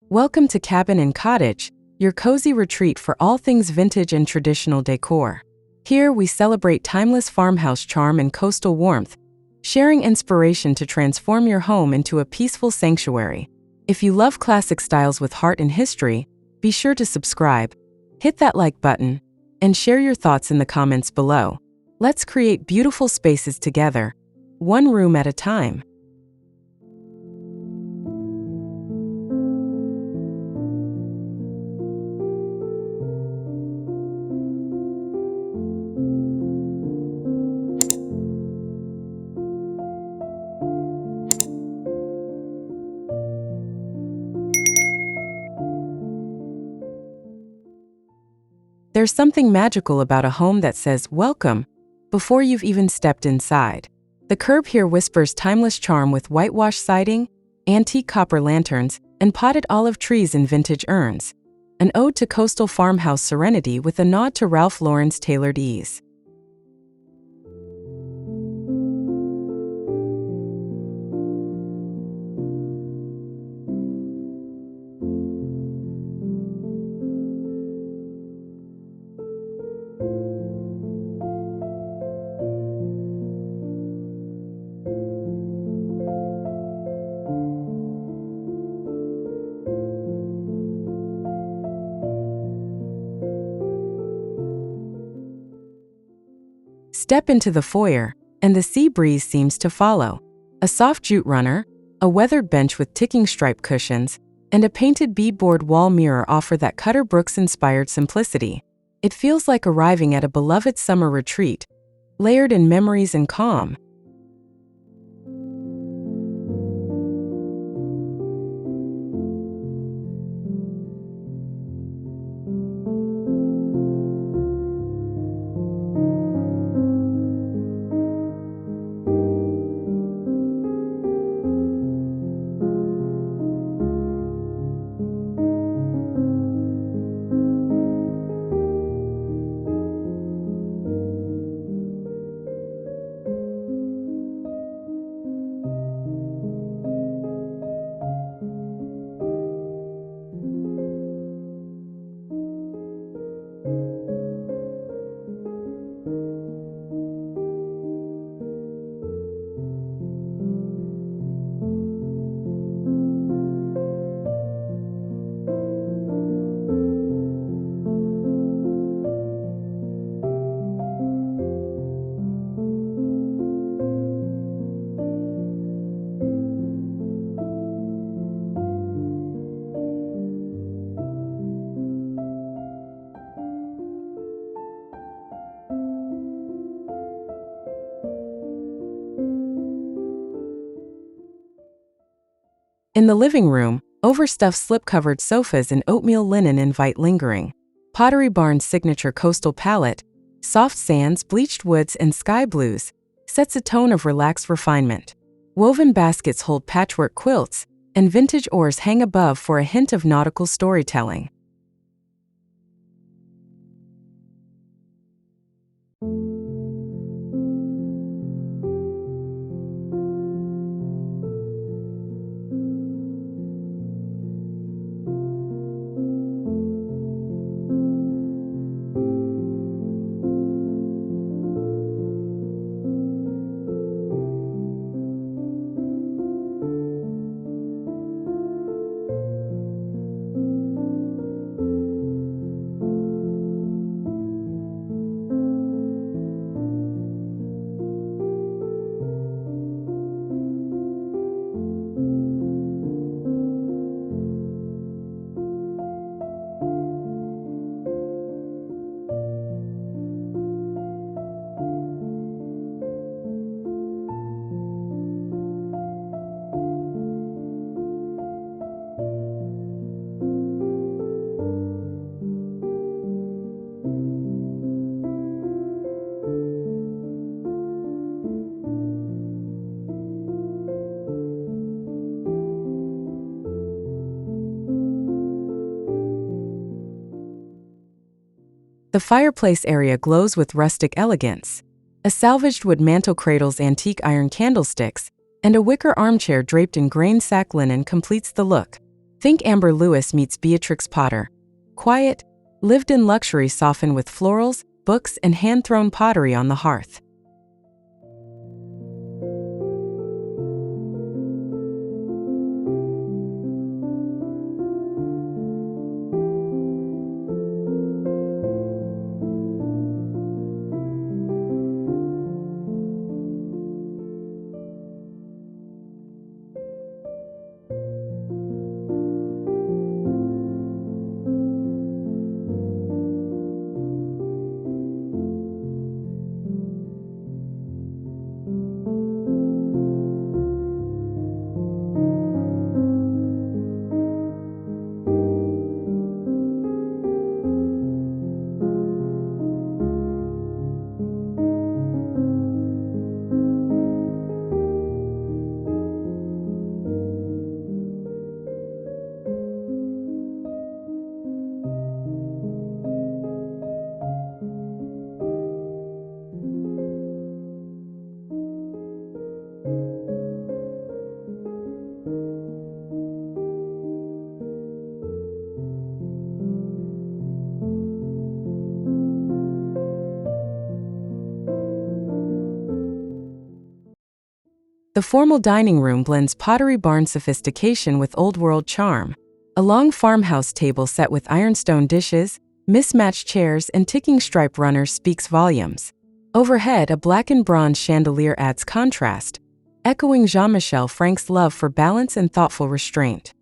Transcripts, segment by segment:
Welcome to Cabin and Cottage, your cozy retreat for all things vintage and traditional decor. Here we celebrate timeless farmhouse charm and coastal warmth, sharing inspiration to transform your home into a peaceful sanctuary. If you love classic styles with heart and history, be sure to subscribe, hit that like button, and share your thoughts in the comments below. Let's create beautiful spaces together, one room at a time. There's something magical about a home that says, "Welcome," before you've even stepped inside. The curb here whispers timeless charm with whitewash siding, antique copper lanterns, and potted olive trees in vintage urns. An ode to coastal farmhouse serenity with a nod to Ralph Lauren's tailored ease. Step into the foyer, and the sea breeze seems to follow. A soft jute runner, a weathered bench with ticking stripe cushions, and a painted beadboard wall mirror offer that Cutter Brooks-inspired simplicity. It feels like arriving at a beloved summer retreat, layered in memories and calm. In the living room, overstuffed slip-covered sofas and oatmeal linen invite lingering. Pottery Barn's signature coastal palette, soft sands, bleached woods, and sky blues, sets a tone of relaxed refinement. Woven baskets hold patchwork quilts, and vintage oars hang above for a hint of nautical storytelling. The fireplace area glows with rustic elegance. A salvaged wood mantel cradles antique iron candlesticks, and a wicker armchair draped in grain sack linen completes the look. Think Amber Lewis meets Beatrix Potter. Quiet, lived-in luxury softened with florals, books, and hand-thrown pottery on the hearth. The formal dining room blends Pottery Barn sophistication with old-world charm. A long farmhouse table set with ironstone dishes, mismatched chairs, and ticking stripe runners speaks volumes. Overhead, a blackened bronze chandelier adds contrast, echoing Jean-Michel Frank's love for balance and thoughtful restraint.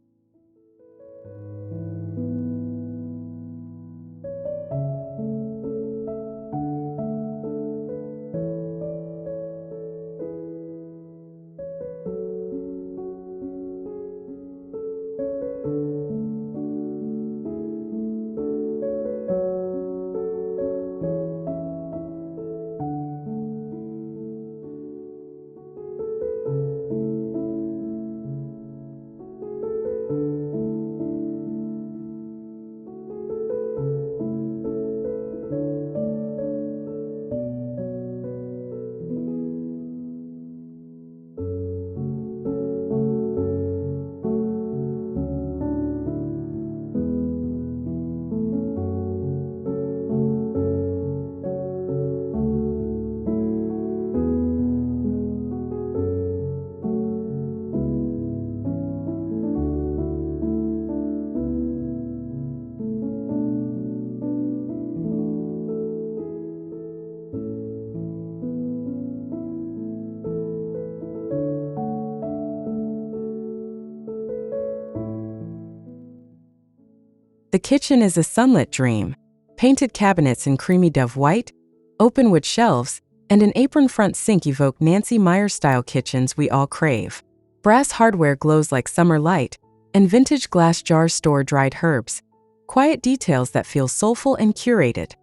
The kitchen is a sunlit dream. Painted cabinets in creamy dove white, open wood shelves, and an apron-front sink evoke Nancy Meyer-style kitchens we all crave. Brass hardware glows like summer light, and vintage glass jars store dried herbs. Quiet details that feel soulful and curated.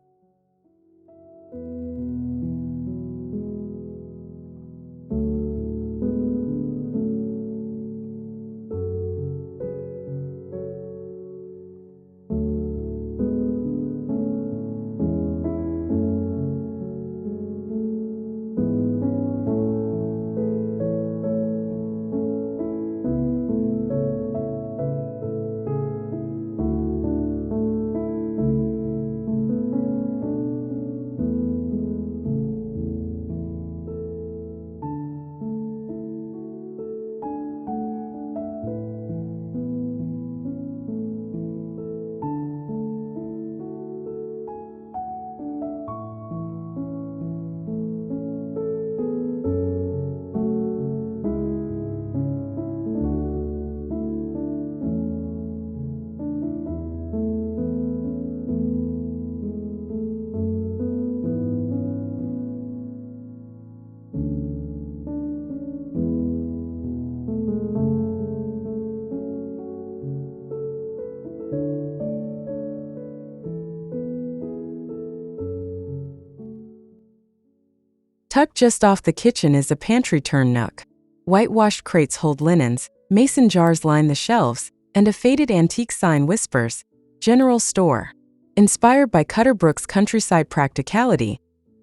Tucked just off the kitchen is a pantry turn nook. Whitewashed crates hold linens, mason jars line the shelves, and a faded antique sign whispers, "General Store." Inspired by Cutter Brook's countryside practicality,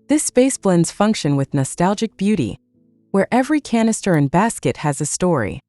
this space blends function with nostalgic beauty, where every canister and basket has a story.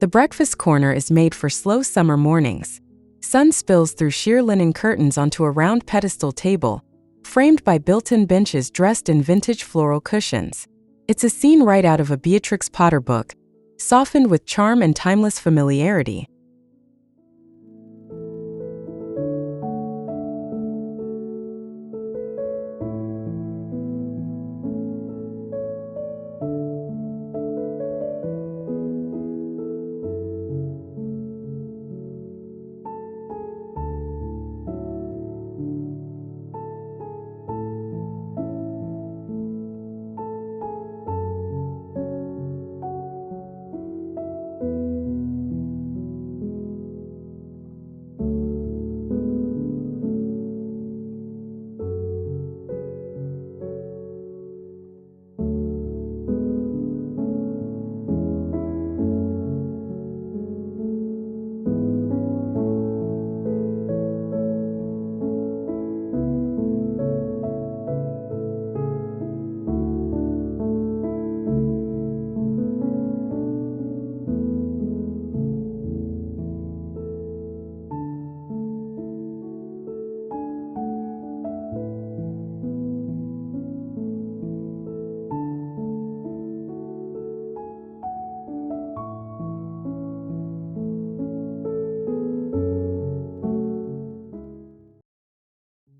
The breakfast corner is made for slow summer mornings. Sun spills through sheer linen curtains onto a round pedestal table, framed by built-in benches dressed in vintage floral cushions. It's a scene right out of a Beatrix Potter book, softened with charm and timeless familiarity.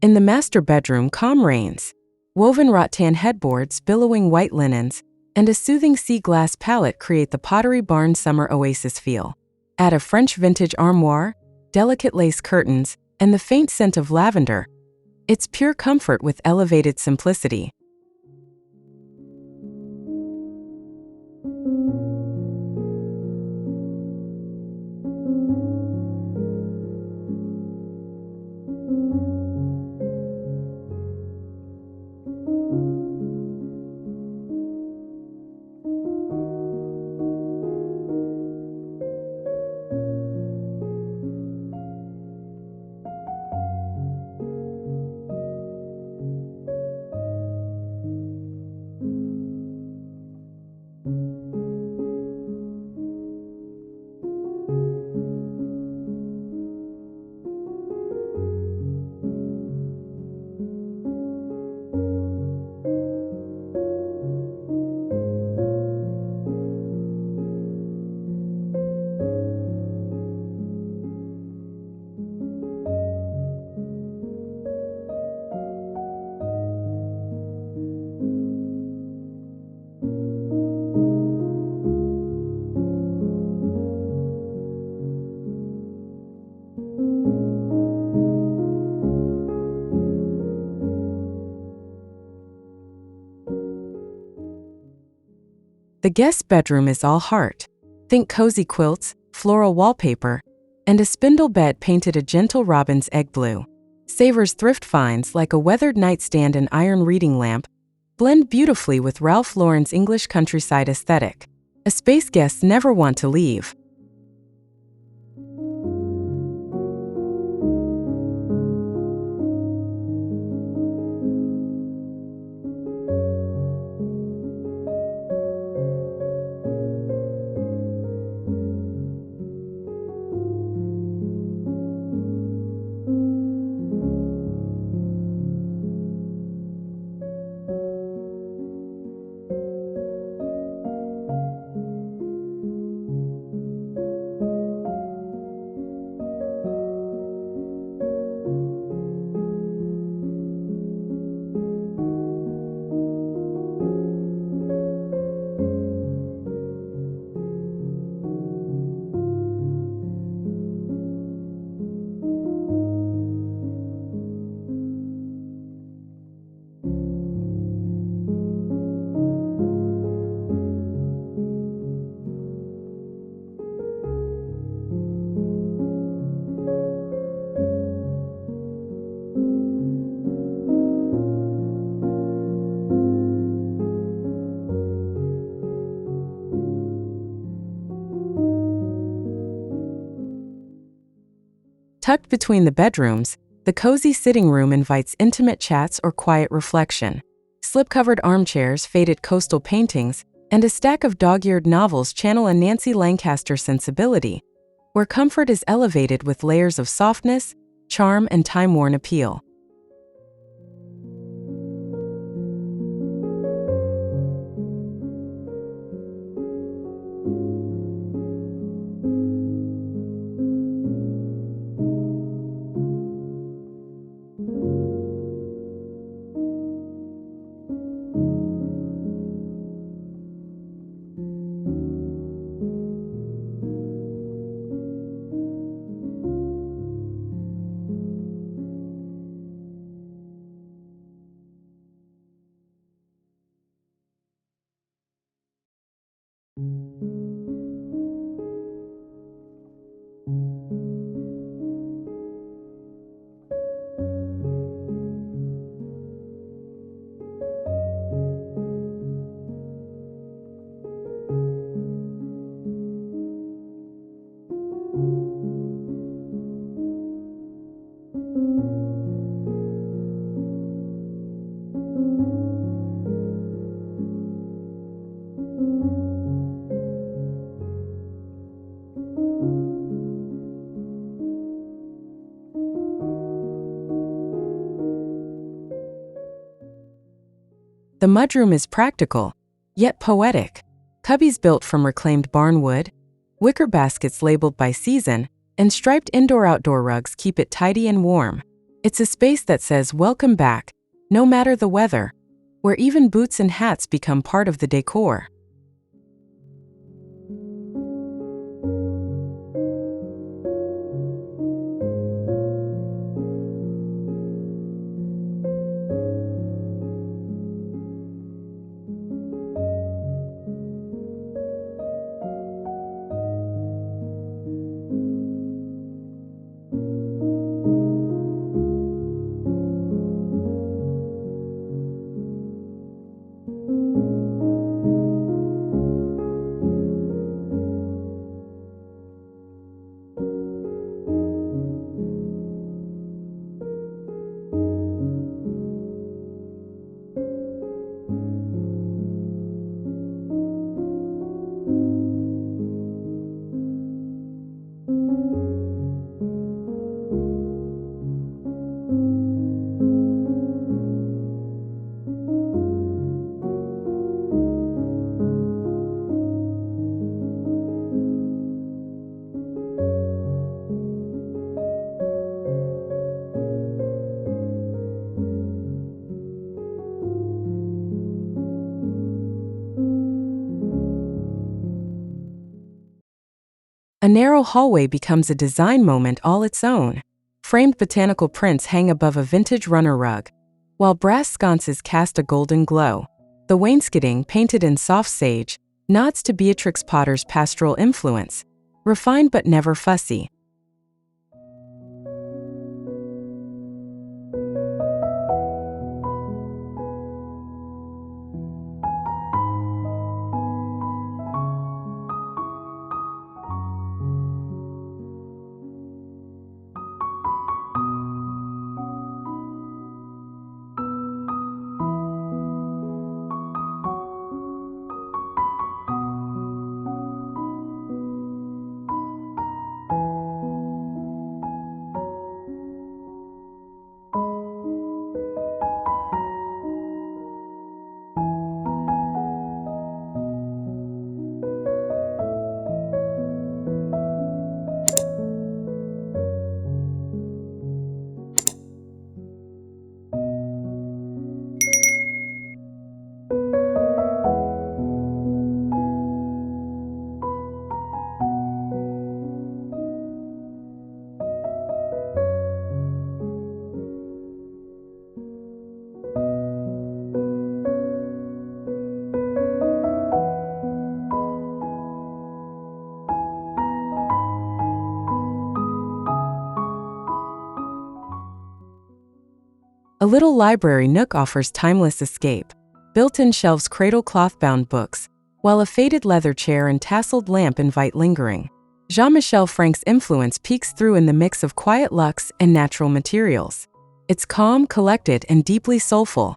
In the master bedroom, calm reigns. Woven rattan headboards, billowing white linens, and a soothing sea glass palette create the Pottery barn summer oasis feel. Add a French vintage armoire, delicate lace curtains, and the faint scent of lavender. It's pure comfort with elevated simplicity. The guest bedroom is all heart. Think cozy quilts, floral wallpaper, and a spindle bed painted a gentle robin's egg blue. Savors thrift finds like a weathered nightstand and iron reading lamp blend beautifully with Ralph Lauren's English countryside aesthetic. A space guests never want to leave. Tucked between the bedrooms, the cozy sitting room invites intimate chats or quiet reflection. Slip-covered armchairs, faded coastal paintings, And a stack of dog-eared novels channel a Nancy Lancaster sensibility, where comfort is elevated with layers of softness, charm, and time-worn appeal. The mudroom is practical, yet poetic. Cubbies built from reclaimed barn wood, wicker baskets labeled by season, and striped indoor-outdoor rugs keep it tidy and warm. It's a space that says welcome back, no matter the weather, where even boots and hats become part of the decor. A narrow hallway becomes a design moment all its own. Framed botanical prints hang above a vintage runner rug, while brass sconces cast a golden glow. The wainscoting, painted in soft sage, nods to Beatrix Potter's pastoral influence, refined but never fussy. A little library nook offers timeless escape. Built-in shelves cradle cloth-bound books, while a faded leather chair and tasseled lamp invite lingering. Jean-Michel Frank's influence peeks through in the mix of quiet luxe and natural materials. It's calm, collected, and deeply soulful.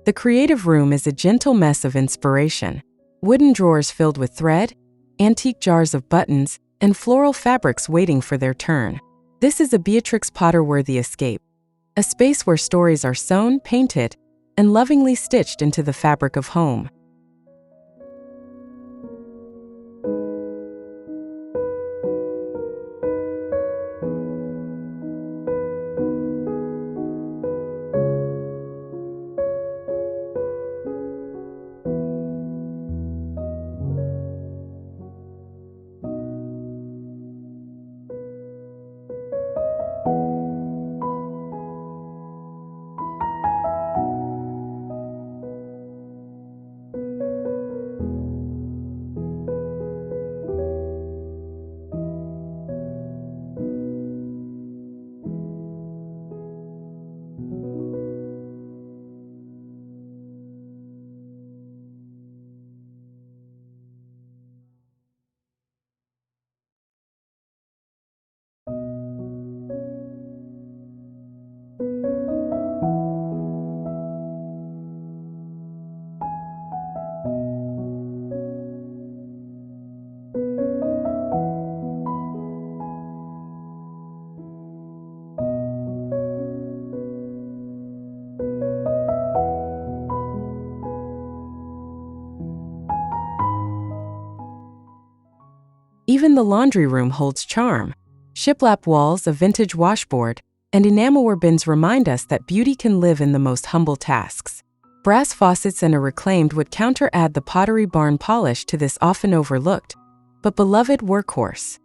The creative room is a gentle mess of inspiration. Wooden drawers filled with thread, antique jars of buttons, and floral fabrics waiting for their turn. This is a Beatrix Potter-worthy escape, a space where stories are sewn, painted, and lovingly stitched into the fabric of home. Even the laundry room holds charm. Shiplap walls, a vintage washboard, and enamelware bins remind us that beauty can live in the most humble tasks. Brass faucets and a reclaimed wood counter add the Pottery barn polish to this often overlooked but beloved workhorse.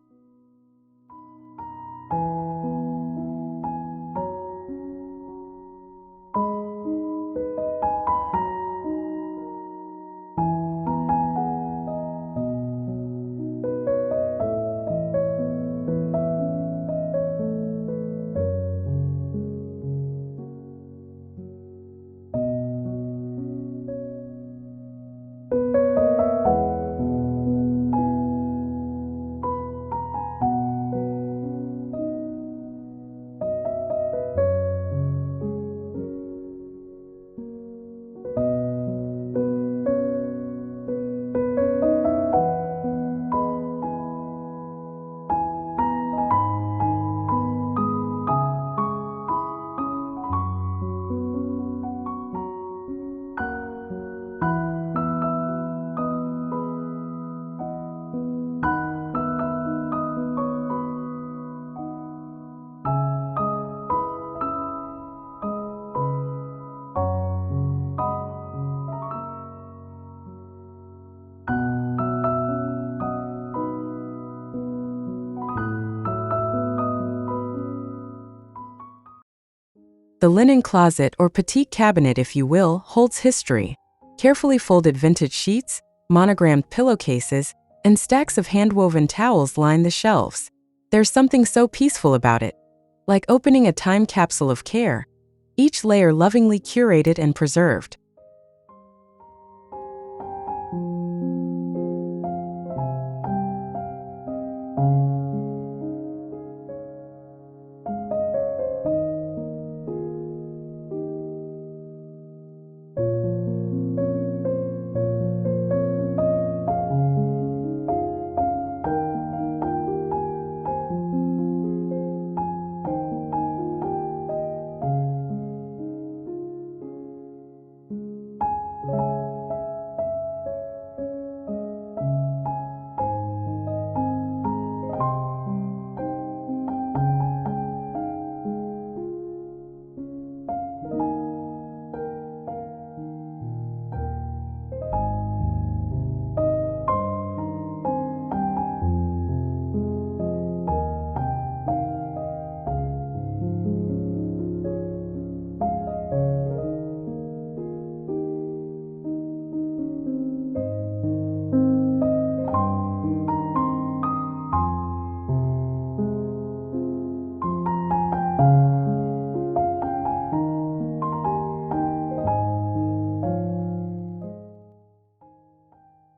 The linen closet, or petite cabinet if you will, holds history. Carefully folded vintage sheets, monogrammed pillowcases, and stacks of hand-woven towels line the shelves. There's something so peaceful about it, like opening a time capsule of care, each layer lovingly curated and preserved.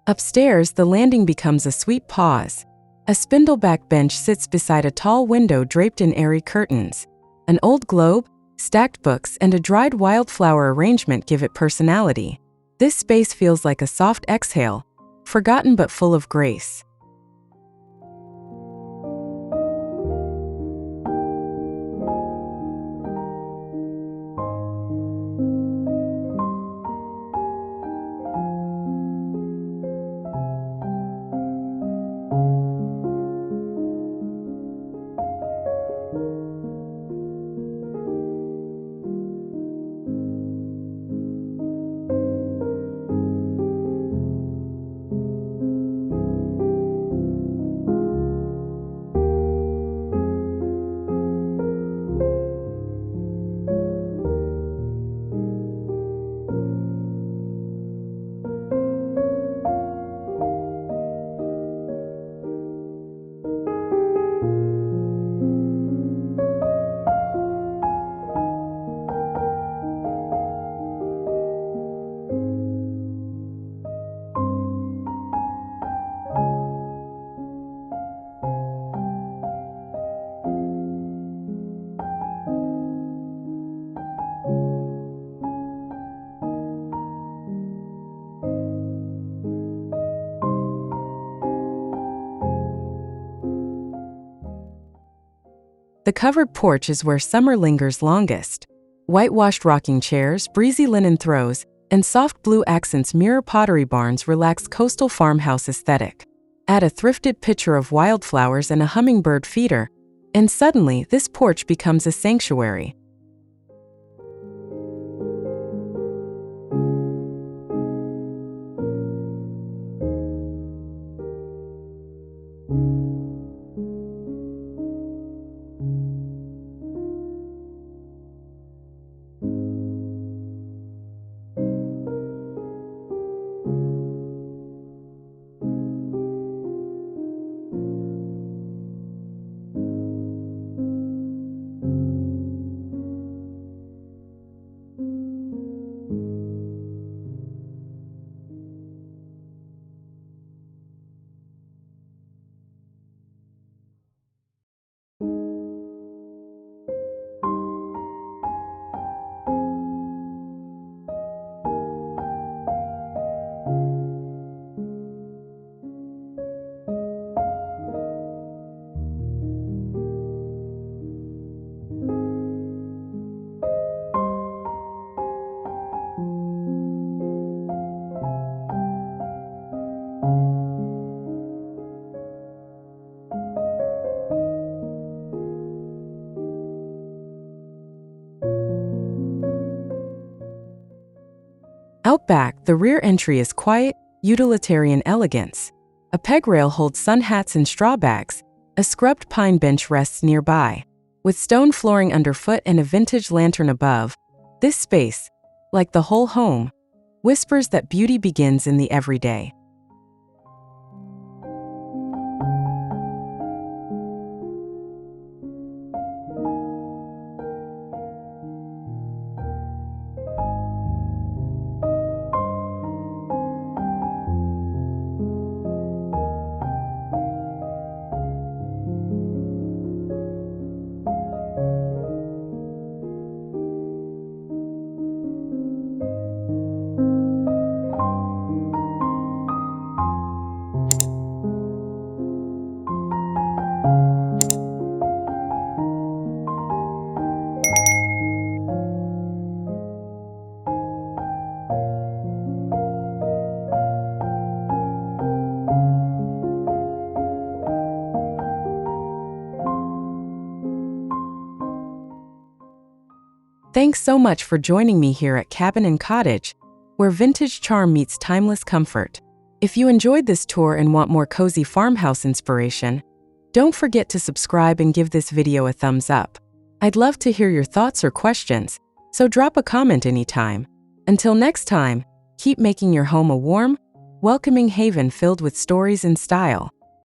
Upstairs, the landing becomes a sweet pause. A spindleback bench sits beside a tall window draped in airy curtains. An old globe, Stacked books and a dried wildflower arrangement give it personality. This space feels like a soft exhale, forgotten but full of grace. The covered porch is where summer lingers longest. Whitewashed rocking chairs, breezy linen throws, and soft blue accents mirror Pottery Barn's relaxed coastal farmhouse aesthetic. Add a thrifted pitcher of wildflowers and a hummingbird feeder, and suddenly this porch becomes a sanctuary. Out back, the rear entry is quiet, utilitarian elegance. A peg rail holds sun hats and straw bags. A scrubbed pine bench rests nearby. With stone flooring underfoot and a vintage lantern above, this space, like the whole home, whispers that beauty begins in the everyday. Thanks so much for joining me here at Cabin and Cottage, where vintage charm meets timeless comfort. If you enjoyed this tour and want more cozy farmhouse inspiration, don't forget to subscribe and give this video a thumbs up. I'd love to hear your thoughts or questions, so drop a comment anytime. Until next time, keep making your home a warm, welcoming haven filled with stories and style.